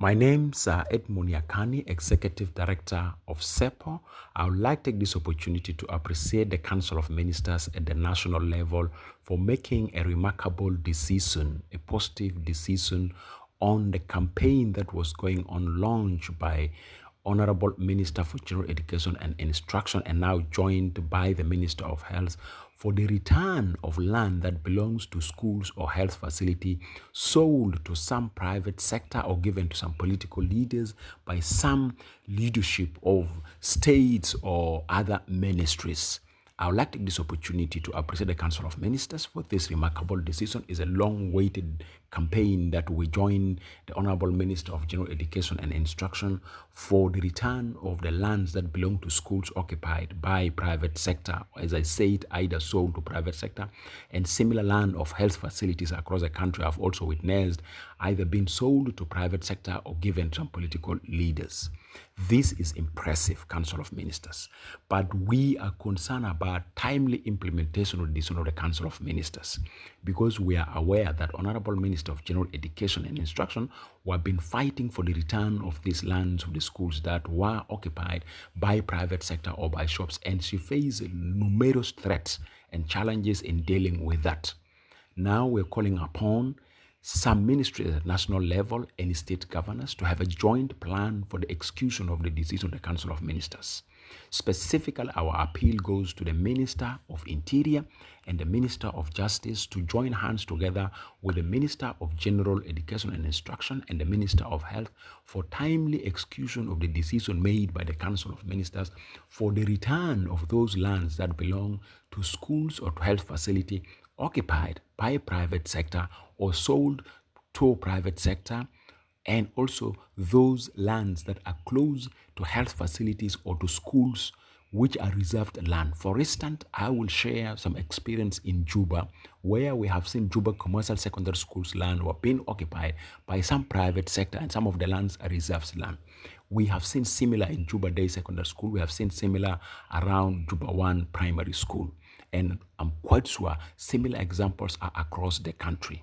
My name's Edmund Yakani, Executive Director of CEPO. I would like to take this opportunity to appreciate the Council of Ministers at the national level for making a remarkable decision, a positive decision on the campaign that was going on, launched by Honorable Minister for General Education and Instruction and now joined by the Minister of Health for the return of land that belongs to schools or health facility sold to some private sector or given to some political leaders by some leadership of states or other ministries. I would like to take this opportunity to appreciate the Council of Ministers for this remarkable decision. It's a long-awaited campaign that we join the Honorable Minister of General Education and Instruction for the return of the lands that belong to schools occupied by private sector, as I said, either sold to private sector, and similar land of health facilities across the country have also witnessed either being sold to private sector or given to some political leaders. This is impressive, Council of Ministers, but we are concerned about timely implementation of the decision of the Council of Ministers because we are aware that Honorable Minister of General Education and Instruction who have been fighting for the return of these lands of the schools that were occupied by private sector or by shops, and she faced numerous threats and challenges in dealing with that. Now we're calling upon some ministries at national level and state governors to have a joint plan for the execution of the decision of the Council of Ministers. Specifically, our appeal goes to the Minister of Interior and the Minister of Justice to join hands together with the Minister of General Education and Instruction and the Minister of Health for timely execution of the decision made by the Council of Ministers for the return of those lands that belong to schools or to health facility occupied by a private sector or sold to a private sector, and also those lands that are close to health facilities or to schools which are reserved land. For instance, I will share some experience in Juba where we have seen Juba Commercial Secondary School's land were being occupied by some private sector and some of the lands are reserved land. We have seen similar in Juba Day Secondary School. We have seen similar around Juba 1 Primary School. And I'm quite sure similar examples are across the country.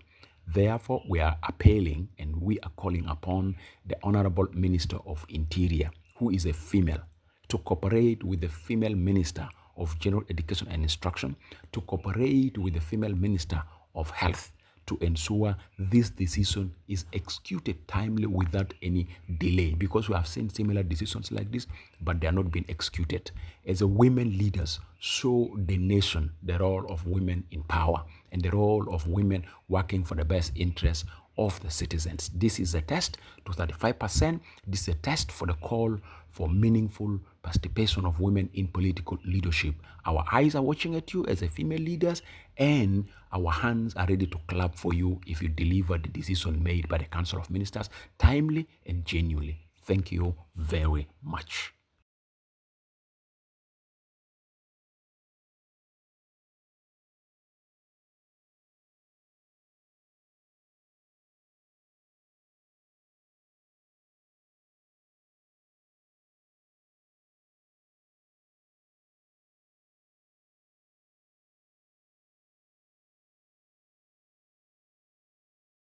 Therefore, we are appealing and we are calling upon the Honorable Minister of Interior, who is a female, to cooperate with the female Minister of General Education and Instruction, to cooperate with the female Minister of Health, to ensure this decision is executed timely without any delay, because we have seen similar decisions like this, but they are not being executed. As a women leaders, show the nation the role of women in power and the role of women working for the best interests of the citizens. This is a test to 35%. This is a test for the call for meaningful participation of women in political leadership. Our eyes are watching at you as a female leaders, and our hands are ready to clap for you if you deliver the decision made by the Council of Ministers timely and genuinely. Thank you very much.